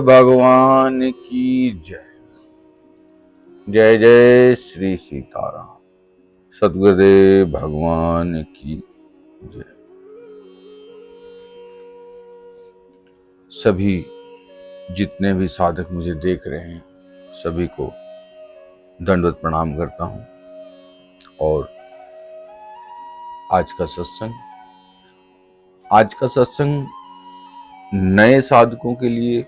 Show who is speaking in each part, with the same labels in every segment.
Speaker 1: भगवान की जय। जय जय श्री सीताराम। सद्गुरुदेव भगवान की जय। सभी जितने भी साधक मुझे देख रहे हैं सभी को दंडवत प्रणाम करता हूं। और आज का सत्संग नए साधकों के लिए,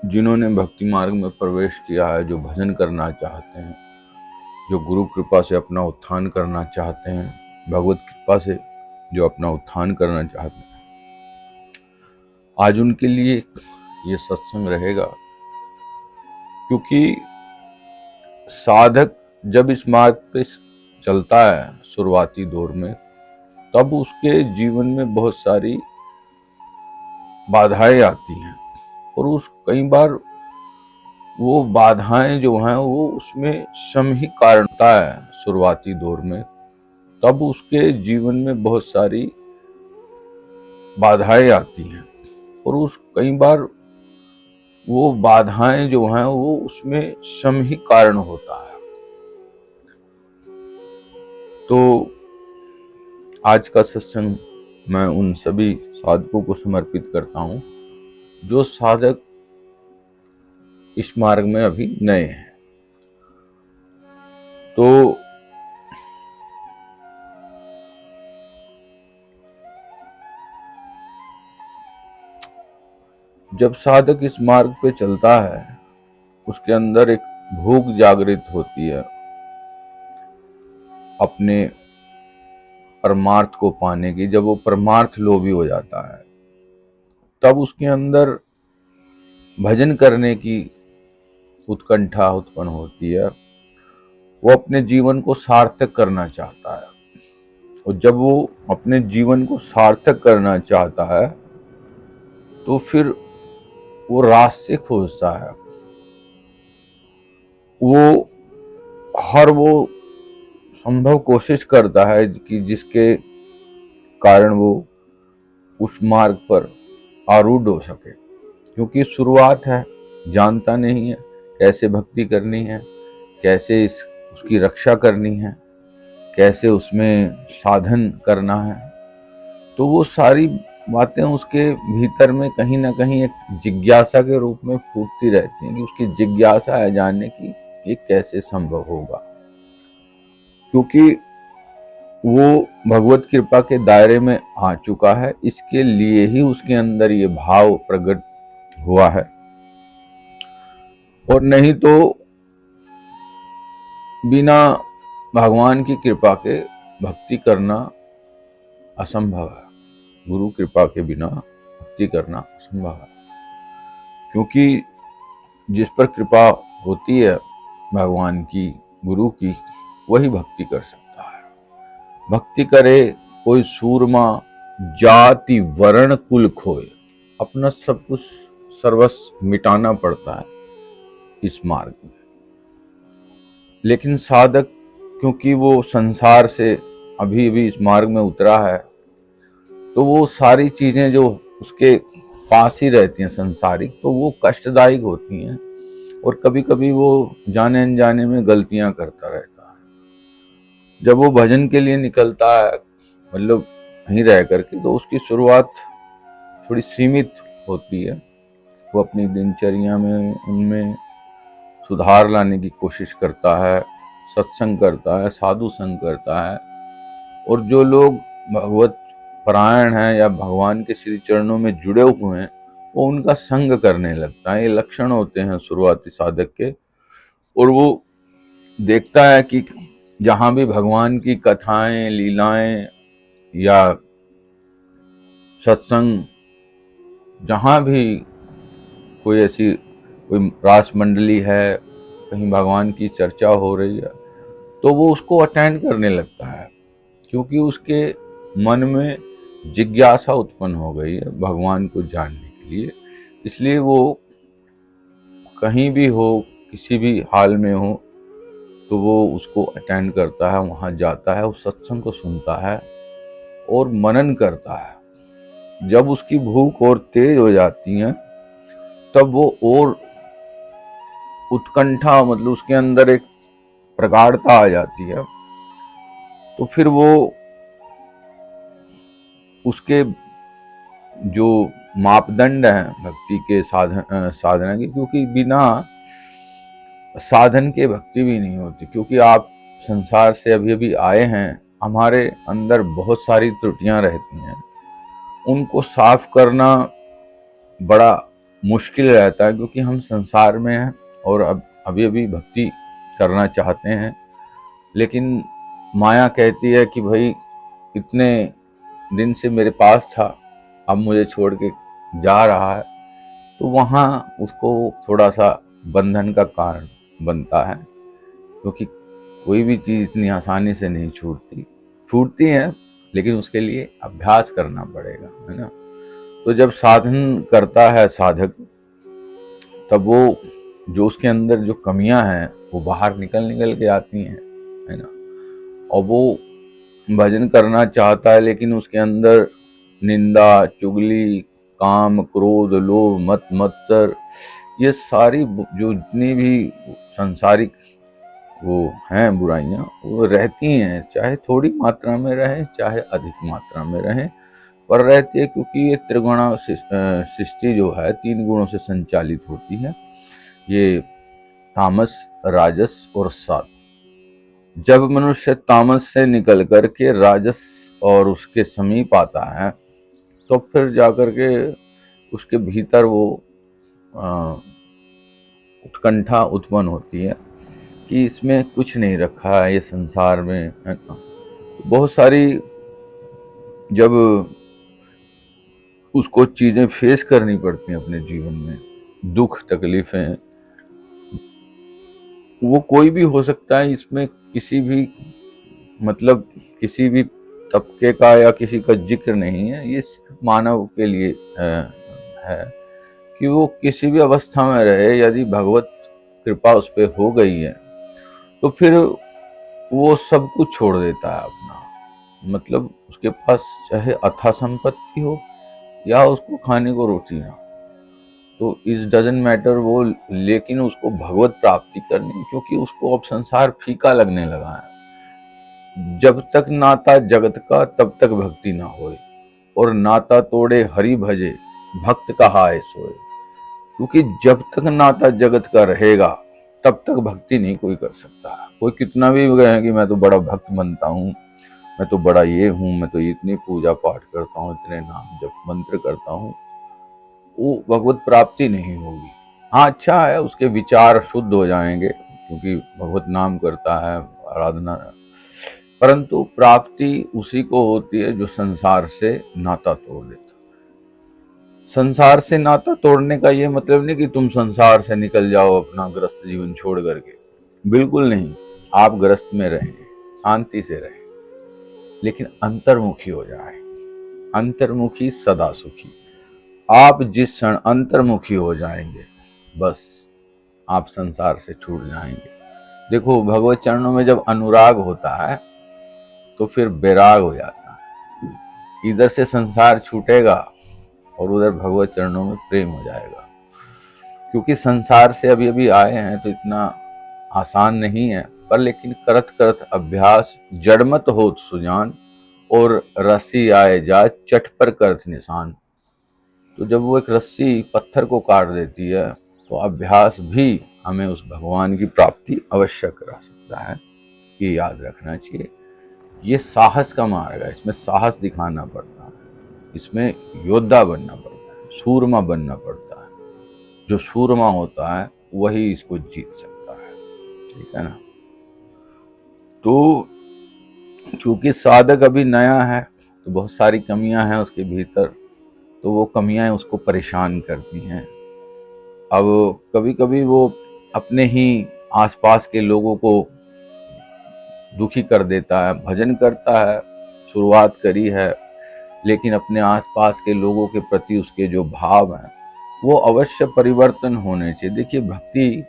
Speaker 1: जिन्होंने भक्ति मार्ग में प्रवेश किया है, जो भजन करना चाहते हैं, जो गुरु कृपा से अपना उत्थान करना चाहते हैं, भगवत कृपा से जो अपना उत्थान करना चाहते हैं, आज उनके लिए ये सत्संग रहेगा। क्योंकि साधक जब इस मार्ग पे चलता है शुरुआती दौर में, तब उसके जीवन में बहुत सारी बाधाएं आती हैं और कई बार वो बाधाएं जो हैं वो उसमें श्रम ही कारणता है शुरुआती दौर में। तब उसके जीवन में बहुत सारी बाधाएं आती हैं और कई बार वो बाधाएं जो हैं वो उसमें श्रम ही कारण होता है। तो आज का सत्संग मैं उन सभी साधकों को समर्पित करता हूं जो साधक इस मार्ग में अभी नए हैं। तो जब साधक इस मार्ग पे चलता है, उसके अंदर एक भूख जागृत होती है अपने परमार्थ को पाने की। जब वो परमार्थ लोभी हो जाता है, तब उसके अंदर भजन करने की उत्कंठा उत्पन्न होती है। वो अपने जीवन को सार्थक करना चाहता है, और जब वो अपने जीवन को सार्थक करना चाहता है तो फिर वो रास्ते खोजता है। वो हर वो संभव कोशिश करता है कि जिसके कारण वो उस मार्ग पर आरूढ़ हो सके। क्योंकि शुरुआत है, जानता नहीं है कैसे भक्ति करनी है, कैसे उसकी रक्षा करनी है, कैसे उसमें साधन करना है। तो वो सारी बातें उसके भीतर में कहीं ना कहीं एक जिज्ञासा के रूप में फूटती रहती हैं कि उसकी जिज्ञासा है जानने की ये कैसे संभव होगा। क्योंकि वो भगवत कृपा के दायरे में आ चुका है, इसके लिए ही उसके अंदर ये भाव प्रकट हुआ है। और नहीं तो बिना भगवान की कृपा के भक्ति करना असंभव है। गुरु कृपा के बिना भक्ति करना असंभव है। क्योंकि जिस पर कृपा होती है भगवान की, गुरु की, वही भक्ति कर सकता है। भक्ति करे कोई सूरमा, जाति वर्ण कुल खोए। अपना सब कुछ सर्वस्व मिटाना पड़ता है इस मार्ग में। लेकिन साधक क्योंकि वो संसार से अभी अभी इस मार्ग में उतरा है, तो वो सारी चीजें जो उसके पास ही रहती हैं संसारिक, तो वो कष्टदायक होती हैं और कभी कभी वो जाने अनजाने में गलतियां करता रहता है। जब वो भजन के लिए निकलता है, मतलब वहीं रह करके, तो उसकी शुरुआत थोड़ी सीमित होती है। वो अपनी दिनचर्या में उनमें सुधार लाने की कोशिश करता है, सत्संग करता है, साधु संग करता है। और जो लोग भगवत परायण हैं या भगवान के श्री चरणों में जुड़े हुए हैं, वो उनका संग करने लगता है। ये लक्षण होते हैं शुरुआती साधक के। और वो देखता है कि जहां भी भगवान की कथाएं, लीलाएं या सत्संग, जहां भी कोई ऐसी कोई रास मंडली है, कहीं भगवान की चर्चा हो रही है, तो वो उसको अटेंड करने लगता है। क्योंकि उसके मन में जिज्ञासा उत्पन्न हो गई है भगवान को जानने के लिए। इसलिए वो कहीं भी हो, किसी भी हाल में हो, तो वो उसको अटेंड करता है, वहां जाता है, उस सत्संग को सुनता है और मनन करता है। जब उसकी भूख और तेज हो जाती है, तब वो और उत्कंठा, मतलब उसके अंदर एक प्रगाढ़ता आ जाती है। तो फिर वो उसके जो मापदंड हैं भक्ति के साधना के, क्योंकि बिना साधन के भक्ति भी नहीं होती। क्योंकि आप संसार से अभी अभी आए हैं, हमारे अंदर बहुत सारी त्रुटियां रहती हैं, उनको साफ करना बड़ा मुश्किल रहता है, क्योंकि हम संसार में हैं और अब अभी अभी भक्ति करना चाहते हैं, लेकिन माया कहती है कि भाई इतने दिन से मेरे पास था, अब मुझे छोड़ के जा रहा है। तो वहाँ उसको थोड़ा सा बंधन का कारण बनता है, क्योंकि कोई भी चीज़ इतनी आसानी से नहीं छूटती है, लेकिन उसके लिए अभ्यास करना पड़ेगा, है ना। तो जब साधन करता है साधक, तब वो जो उसके अंदर जो कमियां हैं वो बाहर निकल के आती हैं, है ना। और वो भजन करना चाहता है, लेकिन उसके अंदर निंदा, चुगली, काम, क्रोध, लोभ, मत मत्सर, ये सारी जो जितनी भी सांसारिक वो हैं बुराइयां, वो रहती हैं, चाहे थोड़ी मात्रा में रहे चाहे अधिक मात्रा में रहे, पर रहती है। क्योंकि ये त्रिगुणा सृष्टि जो है 3 गुणों से संचालित होती है, ये तामस, राजस और सात्विक। जब मनुष्य तामस से निकल कर के राजस और उसके समीप आता है, तो फिर जाकर के उसके भीतर वो उत्कंठा उत्पन्न होती है कि इसमें कुछ नहीं रखा है, ये संसार में, है ना। बहुत सारी जब उसको चीजें फेस करनी पड़ती हैं अपने जीवन में, दुख तकलीफें, वो कोई भी हो सकता है, इसमें किसी भी मतलब किसी भी तबके का या किसी का जिक्र नहीं है, ये मानव के लिए है कि वो किसी भी अवस्था में रहे, यदि भगवत कृपा उस पर हो गई है तो फिर वो सब कुछ छोड़ देता है अपना। मतलब उसके पास चाहे अथा संपत्ति हो या उसको खाने को रोटी ना, तो इस डजंट मैटर वो, लेकिन उसको भगवत प्राप्ति करनी, क्योंकि उसको अब संसार फीका लगने लगा है। जब तक नाता जगत का तब तक भक्ति ना होए, और नाता तोड़े हरि भजे भक्त कहाए सोए। क्योंकि जब तक नाता जगत का रहेगा तब तक भक्ति नहीं कोई कर सकता। कोई कितना भी कहे कि मैं तो बड़ा भक्त बनता हूँ, मैं तो बड़ा ये हूँ, मैं तो इतनी पूजा पाठ करता हूँ, इतने नाम जप मंत्र करता हूँ, वो भगवत प्राप्ति नहीं होगी। हाँ, अच्छा है, उसके विचार शुद्ध हो जाएंगे क्योंकि भगवत नाम करता है, आराधना, परंतु प्राप्ति उसी को होती है जो संसार से नाता तोड़ देता। संसार से नाता तोड़ने का ये मतलब नहीं कि तुम संसार से निकल जाओ अपना ग्रस्त जीवन छोड़ करके, बिल्कुल नहीं। आप ग्रस्त में रहें, शांति से रहें, लेकिन अंतर्मुखी हो जाए। अंतर्मुखी सदा सुखी। आप जिस क्षण अंतर्मुखी हो जाएंगे, बस आप संसार से छूट जाएंगे। देखो, भगवत चरणों में जब अनुराग होता है तो फिर बैराग हो जाता है। इधर से संसार छूटेगा और उधर भगवत चरणों में प्रेम हो जाएगा। क्योंकि संसार से अभी अभी आए हैं तो इतना आसान नहीं है, पर लेकिन करत करत अभ्यास जड़मत होत सुजान, और रस्सी आए जा चट पर करत निशान। तो जब वो एक रस्सी पत्थर को काट देती है, तो अभ्यास भी हमें उस भगवान की प्राप्ति अवश्य करा सकता है। ये याद रखना चाहिए। ये साहस का मार्ग है, इसमें साहस दिखाना पड़ता है, इसमें योद्धा बनना पड़ता है, सूरमा बनना पड़ता है। जो सूरमा होता है वही इसको जीत सकता है, ठीक है ना। तो क्योंकि साधक अभी नया है तो बहुत सारी कमियां हैं उसके भीतर, तो वो कमियां उसको परेशान करती हैं। अब कभी कभी वो अपने ही आसपास के लोगों को दुखी कर देता है। भजन करता है, शुरुआत करी है, लेकिन अपने आसपास के लोगों के प्रति उसके जो भाव हैं वो अवश्य परिवर्तन होने चाहिए। देखिए, भक्ति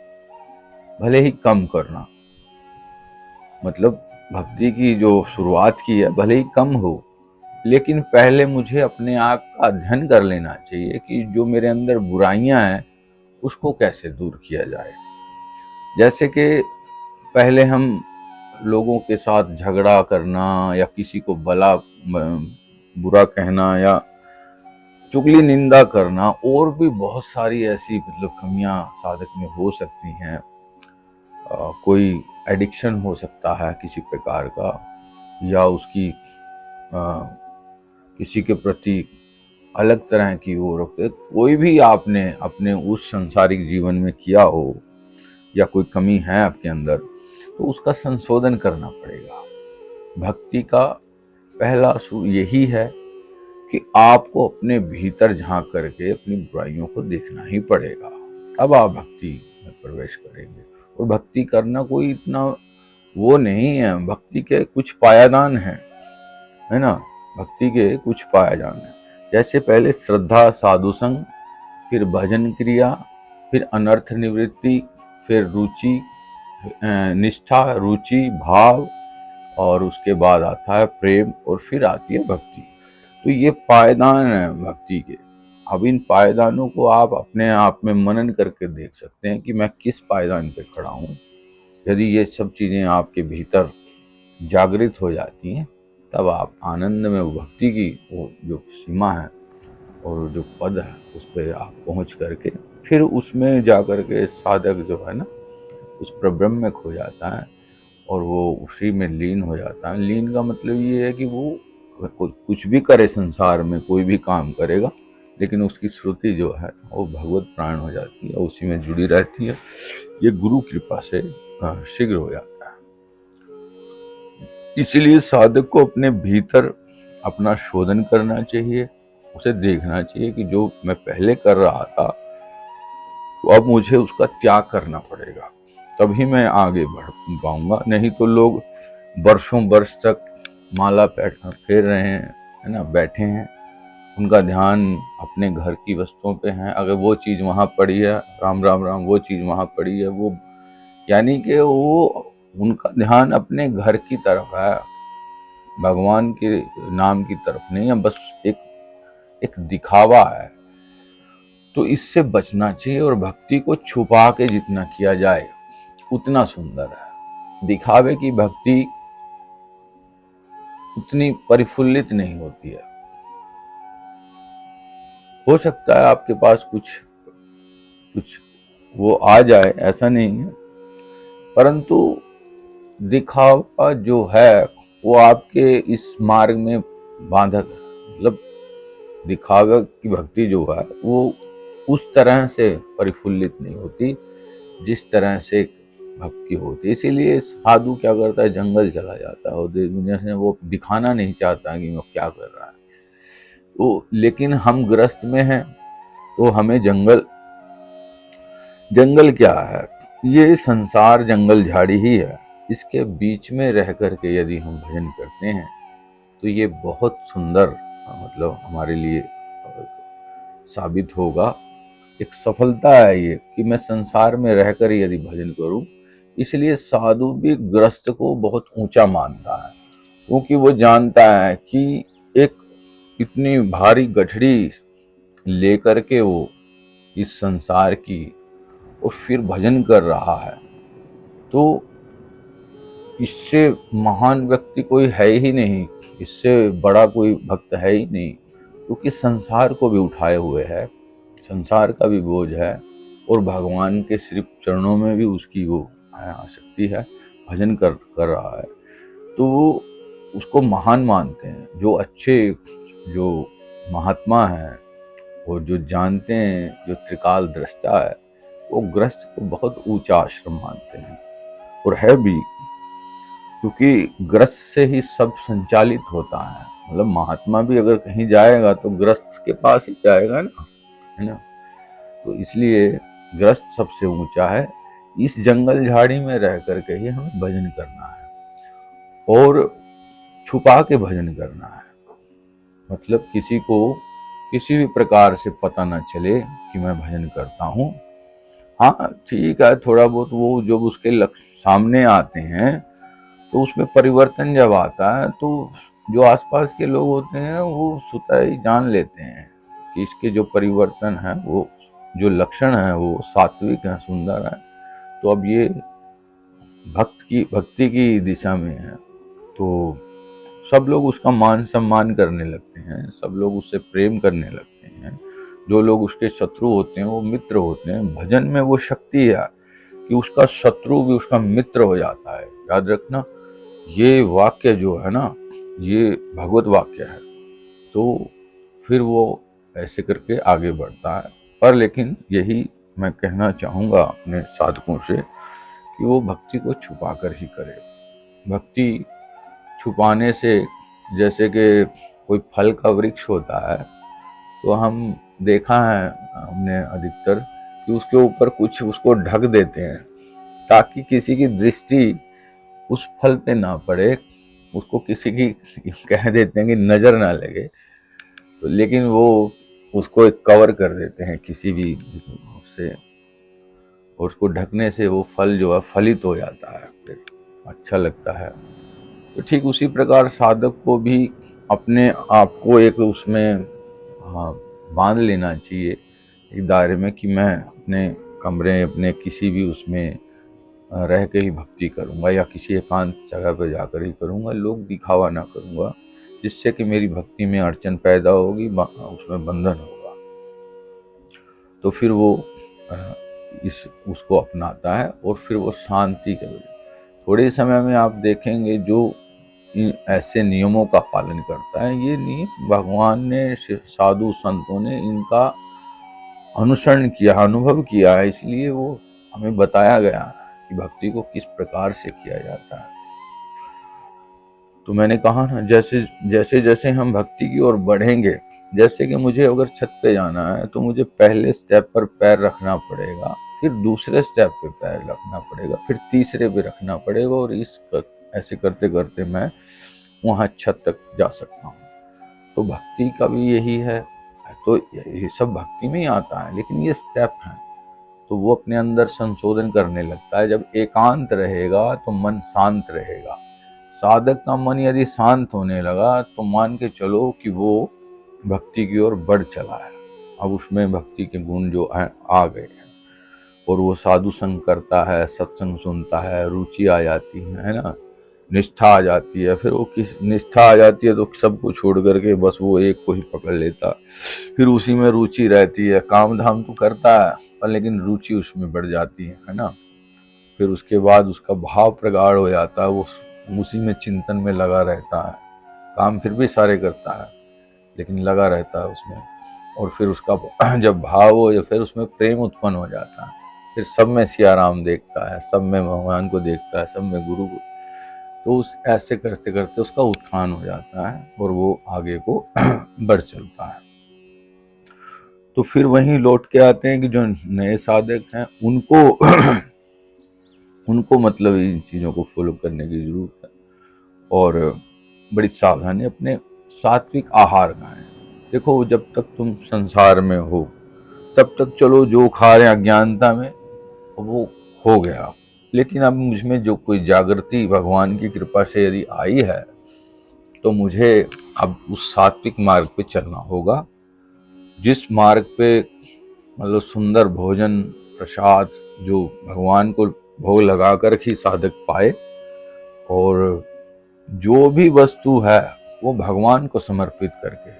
Speaker 1: भले ही कम करना, मतलब भक्ति की जो शुरुआत की है भले ही कम हो, लेकिन पहले मुझे अपने आप का अध्ययन कर लेना चाहिए कि जो मेरे अंदर बुराइयां हैं उसको कैसे दूर किया जाए। जैसे कि पहले हम लोगों के साथ झगड़ा करना या किसी को बुरा कहना या चुगली निंदा करना, और भी बहुत सारी ऐसी कमियां साधक में हो सकती हैं। कोई एडिक्शन हो सकता है किसी प्रकार का, या उसकी किसी के प्रति अलग तरह की वो रखते, कोई भी आपने अपने उस सांसारिक जीवन में किया हो या कोई कमी है आपके अंदर, तो उसका संशोधन करना पड़ेगा। भक्ति का पहला असूल यही है कि आपको अपने भीतर झांक करके अपनी बुराइयों को देखना ही पड़ेगा, तब आप भक्ति में प्रवेश करेंगे। और भक्ति करना कोई इतना वो नहीं है, भक्ति के कुछ पायदान है ना, भक्ति के कुछ पायदान है। जैसे पहले श्रद्धा, साधु संग, फिर भजन क्रिया, फिर अनर्थ निवृत्ति, फिर रुचि, निष्ठा, रुचि, भाव, और उसके बाद आता है प्रेम, और फिर आती है भक्ति। तो ये पायदान है भक्ति के। अब इन पायदानों को आप अपने आप में मनन करके देख सकते हैं कि मैं किस पायदान पे खड़ा हूँ। यदि ये सब चीज़ें आपके भीतर जागृत हो जाती हैं, तब आप आनंद में भक्ति की वो जो सीमा है और जो पद है उस पर आप पहुँच करके फिर उसमें जा कर के साधक जो है ना उस प्रब्रह्म में खो जाता है और वो उसी में लीन हो जाता है। लीन का मतलब ये है कि वो कुछ भी करे संसार में, कोई भी काम करेगा, लेकिन उसकी श्रुति जो है वो भगवत प्राण हो जाती है, उसी में जुड़ी रहती है। ये गुरु कृपा से शीघ्र हो जाता है। इसलिए साधक को अपने भीतर अपना शोधन करना चाहिए, उसे देखना चाहिए कि जो मैं पहले कर रहा था तो अब मुझे उसका त्याग करना पड़ेगा, तभी मैं आगे बढ़ पाऊंगा। नहीं तो लोग वर्षों वर्ष तक माला फेर रहे हैं, है ना, बैठे हैं, उनका ध्यान अपने घर की वस्तुओं पे है। अगर वो चीज़ वहाँ पड़ी है, राम राम राम, वो चीज़ वहाँ पड़ी है, वो यानी कि वो उनका ध्यान अपने घर की तरफ है, भगवान के नाम की तरफ नहीं है, बस एक दिखावा है। तो इससे बचना चाहिए, और भक्ति को छुपा के जितना किया जाए उतना सुंदर है। दिखावे की भक्ति उतनी परिफुल्लित नहीं होती है। हो सकता है आपके पास कुछ वो आ जाए, ऐसा नहीं है, परंतु दिखावा जो है वो आपके इस मार्ग में बाधक है। मतलब दिखावे की भक्ति जो है वो उस तरह से परिफुल्लित नहीं होती जिस तरह से भक्ति होती है। इसीलिए साधु क्या करता है, जंगल चला जाता है और दुनिया से वो दिखाना नहीं चाहता कि वो क्या कर रहा है। तो लेकिन हम गृहस्थ में हैं तो हमें जंगल क्या है, ये संसार जंगल झाड़ी ही है। इसके बीच में रह करके यदि हम भजन करते हैं तो ये बहुत सुंदर मतलब हमारे लिए साबित होगा। एक सफलता है ये कि मैं संसार में रहकर यदि भजन करूं। इसलिए साधु भी गृहस्थ को बहुत ऊंचा मानता है, क्योंकि वो जानता है कि एक इतनी भारी गठड़ी लेकर के वो इस संसार की और फिर भजन कर रहा है, तो इससे महान व्यक्ति कोई है ही नहीं, इससे बड़ा कोई भक्त है ही नहीं, क्योंकि संसार को भी उठाए हुए है, संसार का भी बोझ है, और भगवान के सिर्फ चरणों में भी उसकी वो आसक्ति है, भजन कर रहा है। तो वो उसको महान मानते हैं। जो अच्छे जो महात्मा हैं और जो जानते हैं, जो त्रिकाल दृष्टा है, वो गृहस्थ को बहुत ऊंचा आश्रम मानते हैं, और है भी, क्योंकि गृहस्थ से ही सब संचालित होता है। मतलब महात्मा भी अगर कहीं जाएगा तो गृहस्थ के पास ही जाएगा ना, है ना। तो इसलिए गृहस्थ सबसे ऊंचा है। इस जंगल झाड़ी में रह करके ही हमें भजन करना है, और छुपा के भजन करना है। मतलब किसी को किसी भी प्रकार से पता न चले कि मैं भजन करता हूँ। हाँ ठीक है, थोड़ा बहुत वो जब उसके सामने आते हैं तो उसमें परिवर्तन जब आता है तो जो आसपास के लोग होते हैं वो स्वतः ही जान लेते हैं कि इसके जो परिवर्तन है वो जो लक्षण है वो सात्विक है, सुंदर है, तो अब ये भक्ति की दिशा में है। तो सब लोग उसका मान सम्मान करने लगते हैं, सब लोग उससे प्रेम करने लगते हैं। जो लोग उसके शत्रु होते हैं वो मित्र होते हैं। भजन में वो शक्ति है कि उसका शत्रु भी उसका मित्र हो जाता है। याद रखना, ये वाक्य जो है ना, ये भगवत वाक्य है। तो फिर वो ऐसे करके आगे बढ़ता है। पर लेकिन यही मैं कहना चाहूँगा अपने साधकों से कि वो भक्ति को छुपा कर ही करे। भक्ति छुपाने से, जैसे कि कोई फल का वृक्ष होता है, तो हम देखा है हमने अधिकतर कि उसके ऊपर कुछ उसको ढक देते हैं ताकि किसी की दृष्टि उस फल पे ना पड़े, उसको किसी की कह देते हैं कि नजर ना लगे। तो लेकिन वो उसको एक कवर कर देते हैं किसी भी उससे, और उसको ढकने से वो फल जो है फलित हो जाता है, फिर अच्छा लगता है। तो ठीक उसी प्रकार साधक को भी अपने आप को एक उसमें, हाँ, बांध लेना चाहिए एक दायरे में कि मैं अपने कमरे, अपने किसी भी उसमें रह के ही भक्ति करूंगा या किसी एकांत जगह पर जाकर ही करूंगा, लोग दिखावा ना करूंगा, जिससे कि मेरी भक्ति में अड़चन पैदा होगी, उसमें बंधन होगा। तो फिर वो इस उसको अपनाता है और फिर वो शांति के वजह थोड़े समय में आप देखेंगे जो इन ऐसे नियमों का पालन करता है, ये नियम भगवान ने, साधु संतों ने इनका अनुसरण किया, अनुभव किया है, इसलिए वो हमें बताया गया कि भक्ति को किस प्रकार से किया जाता है। तो मैंने कहा ना, जैसे जैसे जैसे हम भक्ति की ओर बढ़ेंगे, जैसे कि मुझे अगर छत पे जाना है तो मुझे पहले स्टेप पर पैर रखना पड़ेगा, फिर दूसरे स्टेप पे पैर रखना पड़ेगा, फिर तीसरे पे रखना पड़ेगा, और ऐसे करते करते मैं वहां छत तक जा सकता हूँ। तो भक्ति का भी यही है। तो ये सब भक्ति में ही आता है, लेकिन ये स्टेप हैं। तो वो अपने अंदर संशोधन करने लगता है। जब एकांत रहेगा तो मन शांत रहेगा। साधक का मन यदि शांत होने लगा तो मान के चलो कि वो भक्ति की ओर बढ़ चला है। अब उसमें भक्ति के गुण जो हैं आ गए हैं, और वो साधु संग करता है, सत्संग सुनता है, रुचि आ जाती है ना, निष्ठा आ जाती है। फिर वो किस निष्ठा आ जाती है तो सब कुछ छोड़ करके बस वो एक को ही पकड़ लेता, फिर उसी में रुचि रहती है। काम धाम तो करता है पर लेकिन रुचि उसमें बढ़ जाती है ना। फिर उसके बाद उसका भाव प्रगाढ़ हो जाता है, वो उसी में चिंतन में लगा रहता है। काम फिर भी सारे करता है लेकिन लगा रहता है उसमें। और फिर उसका जब भाव हो या फिर उसमें प्रेम उत्पन्न हो जाता है, फिर सब में सिया राम देखता है, सब में भगवान को देखता है, सब में गुरु को। तो उस ऐसे करते करते उसका उत्थान हो जाता है और वो आगे को बढ़ चलता है। तो फिर वहीं लौट के आते हैं कि जो नए साधक हैं उनको उनको मतलब इन चीज़ों को फॉलो करने की जरूरत है, और बड़ी सावधानी अपने सात्विक आहार खाएं। देखो, जब तक तुम संसार में हो तब तक चलो जो खा रहे हैं अज्ञानता में वो हो गया, लेकिन अब मुझमें जो कोई जागृति भगवान की कृपा से यदि आई है तो मुझे अब उस सात्विक मार्ग पे चलना होगा, जिस मार्ग पे मतलब सुंदर भोजन प्रसाद जो भगवान को भोग लगाकर ही साधक पाए, और जो भी वस्तु है वो भगवान को समर्पित करके।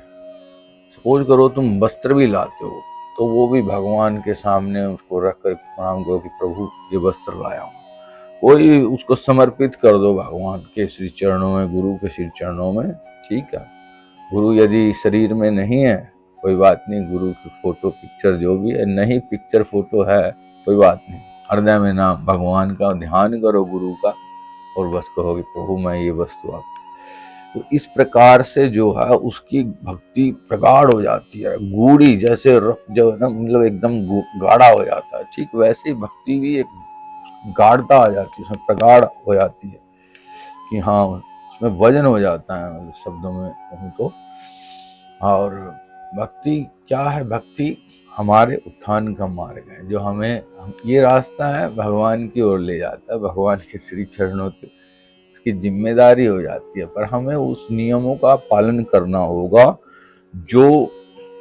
Speaker 1: सपोज करो तुम वस्त्र भी लाते हो तो वो भी भगवान के सामने उसको रख कर प्रणाम करो कि प्रभु ये वस्त्र लाया हूँ। कोई उसको समर्पित कर दो भगवान के श्री चरणों में, गुरु के श्री चरणों में। ठीक है, गुरु यदि शरीर में नहीं है कोई बात नहीं, गुरु की फोटो पिक्चर जो भी है, नहीं पिक्चर फोटो है कोई बात नहीं, हृदय में नाम भगवान का ध्यान करो गुरु का, और बस कहो कि प्रभु मैं ये वस्तु आप। तो इस प्रकार से जो है उसकी भक्ति प्रगाढ़ हो जाती है, गूढ़ी, जैसे जो है ना मतलब एकदम गाढ़ा हो जाता है। ठीक वैसे ही भक्ति भी एक गाढ़ता आ जाती है, उसमें प्रगाढ़ हो जाती है कि हाँ उसमें वजन हो जाता है, शब्दों में कहूँ तो। और भक्ति क्या है? भक्ति हमारे उत्थान का मार्ग है, जो हमें ये रास्ता है भगवान की ओर ले जाता है, भगवान के श्री चरणों पे उसकी जिम्मेदारी हो जाती है। पर हमें उस नियमों का पालन करना होगा जो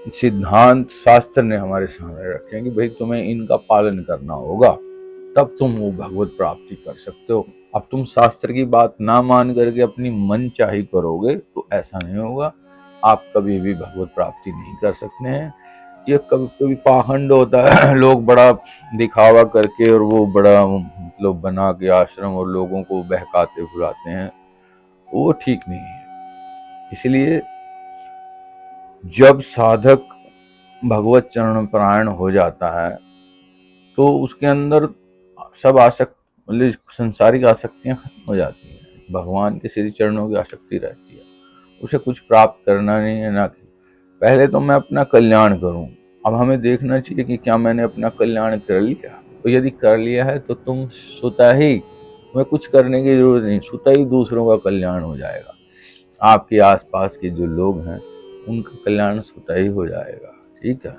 Speaker 1: सिद्धांत शास्त्र ने हमारे सामने रखे हैं कि भाई तुम्हें इनका पालन करना होगा, तब तुम वो भगवत प्राप्ति कर सकते हो। अब तुम शास्त्र की बात ना मान करके अपनी मन चाही करोगे तो ऐसा नहीं होगा, आप कभी भी भगवत प्राप्ति नहीं कर सकते हैं। ये कभी कभी पाखंड होता है लोग बड़ा दिखावा करके और वो बड़ा मतलब बना के आश्रम और लोगों को बहकाते फुलाते हैं, वो ठीक नहीं है। इसलिए जब साधक भगवत चरण परायण हो जाता है तो उसके अंदर सब आसक्त मतलब संसारिक आसक्तियां खत्म हो जाती हैं, भगवान के श्री चरणों की आसक्ति रहती है। उसे कुछ प्राप्त करना नहीं है, ना कि पहले तो मैं अपना कल्याण करूं। अब हमें देखना चाहिए कि क्या मैंने अपना कल्याण कर लिया, तो यदि कर लिया है तो तुम स्वतः ही, तुम्हें कुछ करने की जरूरत नहीं, स्वतः ही दूसरों का कल्याण हो जाएगा। आपके आसपास के जो लोग हैं उनका कल्याण स्वतः ही हो जाएगा। ठीक है,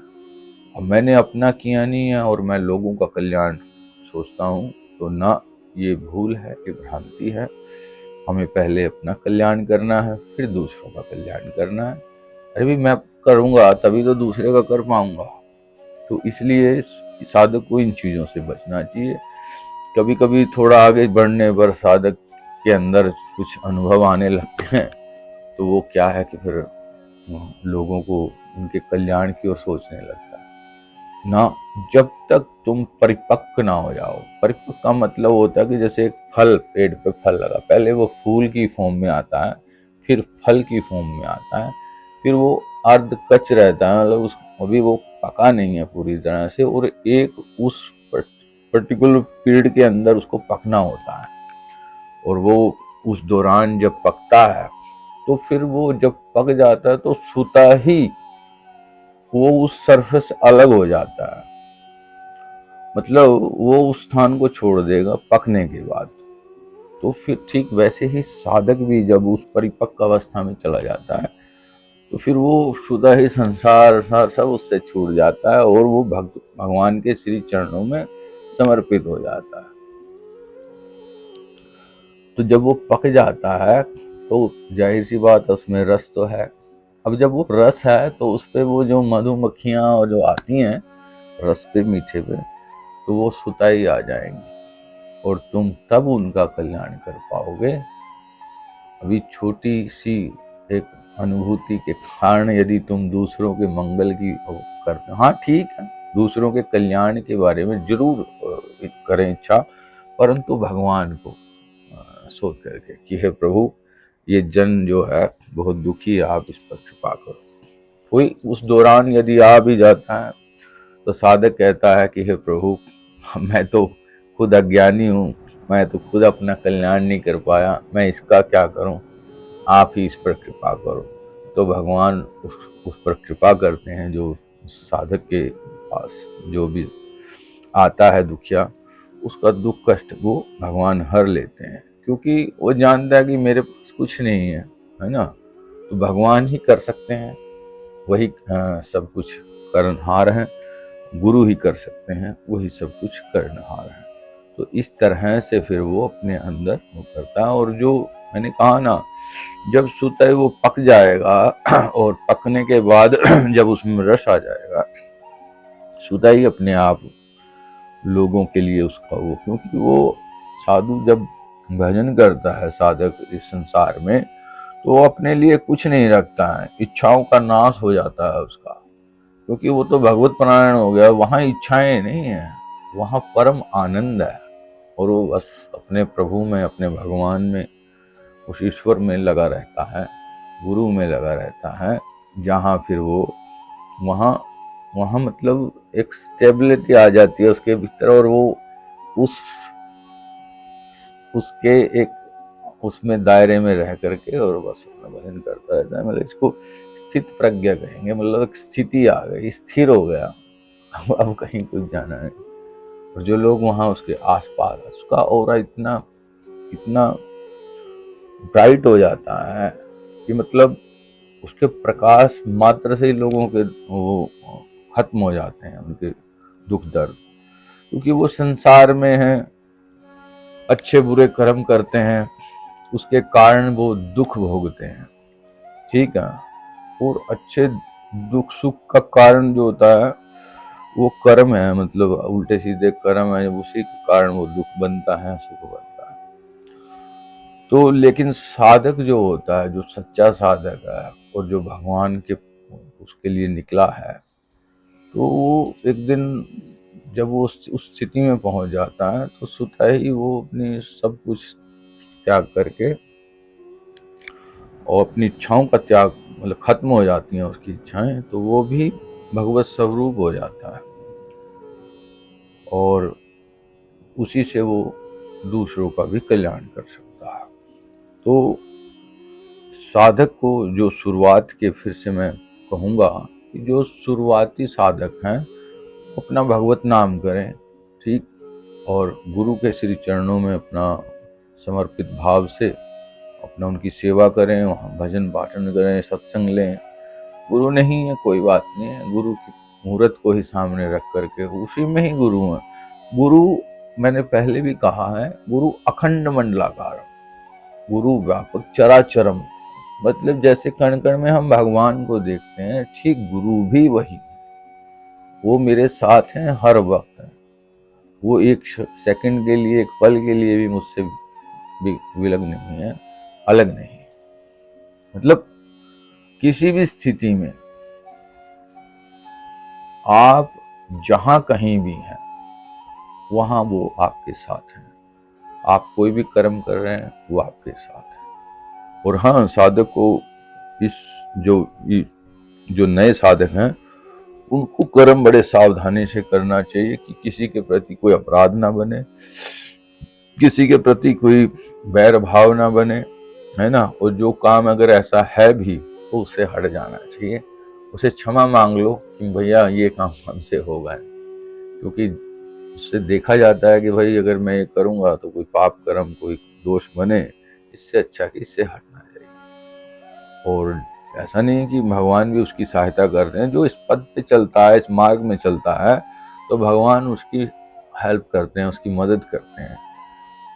Speaker 1: अब मैंने अपना किया नहीं है और मैं लोगों का कल्याण सोचता हूँ, तो ना, ये भूल है, ये भ्रांति है। हमें पहले अपना कल्याण करना है, फिर दूसरों का कल्याण करना है। अरे भी मैं करूँगा तभी तो दूसरे का कर पाऊंगा। तो इसलिए साधक को इन चीज़ों से बचना चाहिए। कभी कभी थोड़ा आगे बढ़ने पर साधक के अंदर कुछ अनुभव आने लगते हैं, तो वो क्या है कि फिर लोगों को उनके कल्याण की ओर सोचने लगता है ना। जब तक तुम परिपक्व ना हो जाओ, परिपक्व का मतलब होता है कि जैसे एक फल, पेड़ पे फल लगा, पहले वो फूल की फॉर्म में आता है, फिर फल की फॉर्म में आता है, फिर वो अर्ध कच्च रहता है, मतलब उस अभी वो पका नहीं है पूरी तरह से, और एक उस पर्टिकुलर पीरियड के अंदर उसको पकना होता है। और वो उस दौरान जब पकता है तो फिर वो जब पक जाता है तो स्वतः ही वो उस सरफेस से अलग हो जाता है, मतलब वो उस स्थान को छोड़ देगा पकने के बाद। तो फिर ठीक वैसे ही साधक भी जब उस परिपक्व अवस्था में चला जाता है तो फिर वो स्वतः ही संसार सब उससे छूट जाता है और वो भगवान के श्री चरणों में समर्पित हो जाता है। तो जब वो पक जाता है तो जाहिर सी बात है उसमें रस तो है। अब जब वो रस है तो उस पे वो जो मधुमक्खियां और जो आती हैं रस पे, मीठे पे, तो वो स्वतः ही आ जाएंगी और तुम तब उनका कल्याण कर पाओगे। अभी छोटी सी एक अनुभूति के कारण यदि तुम दूसरों के मंगल की करते, हाँ ठीक है, दूसरों के कल्याण के बारे में जरूर करें इच्छा, परंतु भगवान को सोच करके कि हे प्रभु, ये जन जो है बहुत दुखी है, आप इस पर कृपा करो। कोई उस दौरान यदि आ भी जाता है तो साधक कहता है कि हे प्रभु, मैं तो खुद अज्ञानी हूँ, मैं तो खुद अपना कल्याण नहीं कर पाया, मैं इसका क्या करूँ, आप ही इस पर कृपा करो। तो भगवान उस पर कृपा करते हैं। जो साधक के पास जो भी आता है दुखिया, उसका दुख कष्ट वो भगवान हर लेते हैं, क्योंकि वो जानता है कि मेरे पास कुछ नहीं है ना, तो भगवान ही कर सकते हैं, वही सब कुछ करनहार हैं, गुरु ही कर सकते हैं, वही सब कुछ करनहार हैं। तो इस तरह से फिर वो अपने अंदर वो करता है। और जो मैंने कहा ना, जब स्वतः वो पक जाएगा और पकने के बाद जब उसमें रस आ जाएगा, स्वतः ही अपने आप लोगों के लिए उसका वो, क्योंकि वो साधु जब भजन करता है साधक इस संसार में, तो वो अपने लिए कुछ नहीं रखता है, इच्छाओं का नाश हो जाता है उसका, क्योंकि वो तो भगवत परायण हो गया। वहां इच्छाएं नहीं है, वहां परम आनंद है, और वो बस अपने प्रभु में, अपने भगवान में, उस ईश्वर में लगा रहता है, गुरु में लगा रहता है, जहाँ फिर वो वहाँ वहाँ मतलब एक स्टेबिलिटी आ जाती है उसके भीतर, और वो उस उसके एक उसमें दायरे में रह करके और बस अपना भजन करता रहता है। मतलब इसको स्थित प्रज्ञा कहेंगे, मतलब एक स्थिति आ गई, स्थिर हो गया, अब कहीं कुछ जाना नहीं। और जो लोग वहाँ उसके आसपास, उसका ऑरा इतना इतना ब्राइट हो जाता है कि मतलब उसके प्रकाश मात्र से ही लोगों के वो खत्म हो जाते हैं, उनके दुख दर्द, क्योंकि वो संसार में हैं, अच्छे बुरे कर्म करते हैं, उसके कारण वो दुख भोगते हैं। ठीक है, और अच्छे दुख सुख का कारण जो होता है वो कर्म है, मतलब उल्टे सीधे कर्म है, उसी के कारण वो दुख बनता है, सुख बनता है। तो लेकिन साधक जो होता है, जो सच्चा साधक है और जो भगवान के उसके लिए निकला है, तो वो एक दिन जब वो उस स्थिति में पहुंच जाता है तो स्वतः ही वो अपनी सब कुछ त्याग करके और अपनी इच्छाओं का त्याग, मतलब खत्म हो जाती हैं उसकी इच्छाएं, तो वो भी भगवत स्वरूप हो जाता है और उसी से वो दूसरों का भी कल्याण कर सकता है। तो साधक को जो शुरुआत के, फिर से मैं कहूँगा कि जो शुरुआती साधक हैं अपना भगवत नाम करें, ठीक, और गुरु के श्री चरणों में अपना समर्पित भाव से अपना उनकी सेवा करें, वहाँ भजन पाठन करें, सत्संग लें। गुरु नहीं है कोई बात नहीं है, गुरु की मूर्त को ही सामने रख करके उसी में ही गुरु है। गुरु, मैंने पहले भी कहा है, गुरु अखंड मंडलाकार, गुरु व्यापक चराचरम, मतलब जैसे कण कण में हम भगवान को देखते हैं, ठीक गुरु भी वही, वो मेरे साथ हैं हर वक्त है। वो एक सेकंड के लिए, एक पल के लिए भी मुझसे विलग नहीं है, अलग नहीं। मतलब किसी भी स्थिति में आप जहां कहीं भी हैं वहां वो आपके साथ हैं। आप कोई भी कर्म कर रहे हैं वो आपके साथ है। और हाँ, साधक को इस जो नए साधक हैं उनको कर्म बड़े सावधानी से करना चाहिए कि किसी के प्रति कोई अपराध ना बने, किसी के प्रति कोई बैर भाव ना बने, है ना। और जो काम अगर ऐसा है भी तो उससे हट जाना चाहिए, उसे क्षमा मांग लो कि भैया ये काम हमसे होगा, क्योंकि उससे देखा जाता है कि भाई अगर मैं ये करूंगा तो कोई पाप कर्म, कोई दोष बने, इससे अच्छा कि इससे हटना चाहिए। और ऐसा नहीं है कि भगवान भी उसकी सहायता करते हैं, जो इस पद पे चलता है, इस मार्ग में चलता है, तो भगवान उसकी हेल्प करते हैं, उसकी मदद करते हैं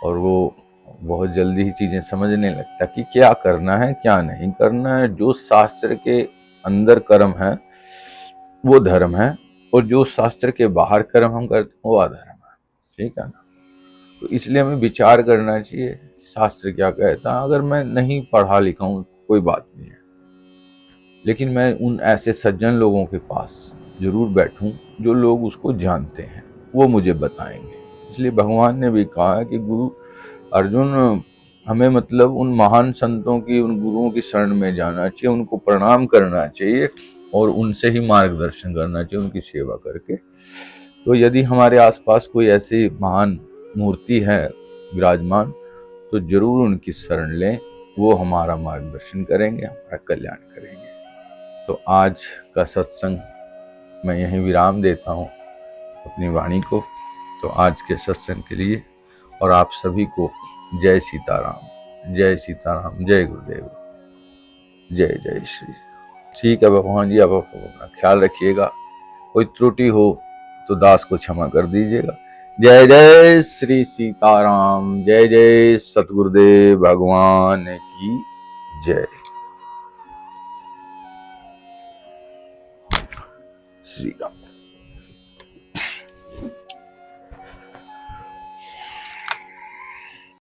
Speaker 1: और वो बहुत जल्दी ही चीजें समझने लगता है कि क्या करना है क्या नहीं करना है। जो शास्त्र के अंदर कर्म है वो धर्म है, और जो शास्त्र के बाहर कर्म हम करते हैं वो अधर्म है, ठीक है ना। तो इसलिए हमें विचार करना चाहिए शास्त्र क्या कहता है। अगर मैं नहीं पढ़ा लिखा हूँ कोई बात नहीं है, लेकिन मैं उन ऐसे सज्जन लोगों के पास जरूर बैठूं जो लोग उसको जानते हैं, वो मुझे बताएंगे। इसलिए भगवान ने भी कहा है कि गुरु अर्जुन, हमें मतलब उन महान संतों की, उन गुरुओं की शरण में जाना चाहिए, उनको प्रणाम करना चाहिए और उनसे ही मार्गदर्शन करना चाहिए, उनकी सेवा करके। तो यदि हमारे आसपास कोई ऐसी महान मूर्ति है विराजमान, तो जरूर उनकी शरण लें, वो हमारा मार्गदर्शन करेंगे, हमारा कल्याण करेंगे। तो आज का सत्संग मैं यहीं विराम देता हूँ अपनी वाणी को। तो आज के सत्संग के लिए और आप सभी को जय सीताराम, जय सीताराम, जय गुरुदेव, जय जय श्री। ठीक है भगवान जी, आप अपना ख्याल रखिएगा, कोई त्रुटि हो तो दास को क्षमा कर दीजिएगा। जय जय श्री सीताराम, जय जय सतगुरुदेव भगवान की जय। श्री राम।